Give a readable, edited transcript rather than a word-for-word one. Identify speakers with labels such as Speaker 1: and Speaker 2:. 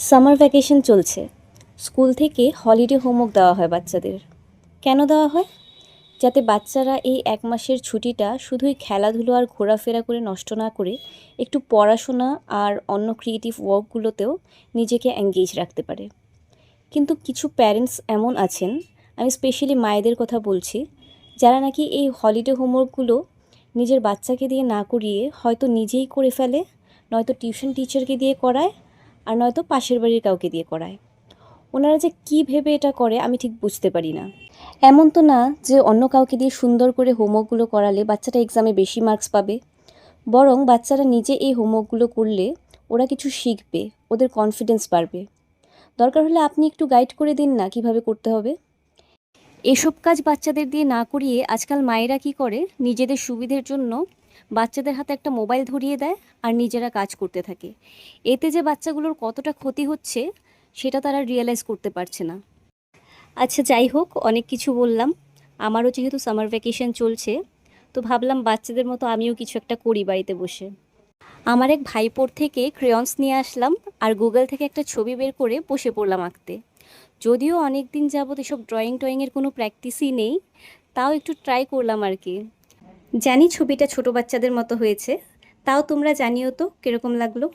Speaker 1: Summer vacation চলছে। School থেকে holiday homework দেওয়া হয় বাচ্চাদের। কেন দেওয়া হয়? যাতে বাচ্চারা এই ১ মাসের ছুটিটা শুধুই খেলাধুলো আর ঘোরাফেরা করে নষ্ট না করে একটু পড়াশোনা আর অন্য ক্রিয়েটিভ ওয়ার্কগুলোতেও নিজেকে এঙ্গেজ রাখতে পারে। কিন্তু কিছু প্যারেন্টস এমন আছেন, আমি স্পেশালি মায়েদের কথা বলছি, যারা নাকি এই হলিডে হোমওয়ার্কগুলো নিজের বাচ্চাকে দিয়ে না করিয়ে হয়তো নিজেই করে ফেলে, নয়তো টিউশন টিচারকে দিয়ে করায়, আর নয়তো পাশের বাড়ির কাউকে দিয়ে করায়। ওনারা যে কী ভেবে এটা করে আমি ঠিক বুঝতে পারি না। এমন তো না যে অন্য কাউকে দিয়ে সুন্দর করে হোমওয়ার্কগুলো করালে বাচ্চাটা এক্সামে বেশি মার্কস পাবে, বরং বাচ্চারা নিজে এই হোমওয়ার্কগুলো করলে ওরা কিছু শিখবে, ওদের কনফিডেন্স বাড়বে। দরকার হলে আপনি একটু গাইড করে দিন না কিভাবে করতে হবে। এসব কাজ বাচ্চাদের দিয়ে না করিয়ে আজকাল মায়েরা কি করে, নিজেদের সুবিধের জন্য বাচ্চাদের হাতে একটা মোবাইল ধরিয়ে দেয় আর নিজেরা কাজ করতে থাকে। এতে যে বাচ্চাগুলোর কতটা ক্ষতি হচ্ছে সেটা তারা রিয়েলাইজ করতে পারছে না। আচ্ছা, যাই হোক, অনেক কিছু বললাম। আমারও যেহেতু সামার ভ্যাকেশন চলছে, তো ভাবলাম বাচ্চাদের মতো আমিও কিছু একটা করি বাড়িতে বসে। আমার এক ভাইপোর থেকে ক্রেয়ন্স নিয়ে আসলাম আর গুগল থেকে একটা ছবি বের করে বসে পড়লাম আঁকতে। যদিও অনেক দিন যাবত এসব ড্রয়িংয়ের কোনো প্র্যাকটিসই নেই, তাও একটু ট্রাই করলাম আর কি। জানি ছবিটা ছোট বাচ্চাদের মতো হয়েছে, তাও তোমরা জানিও তো কীরকম লাগলো।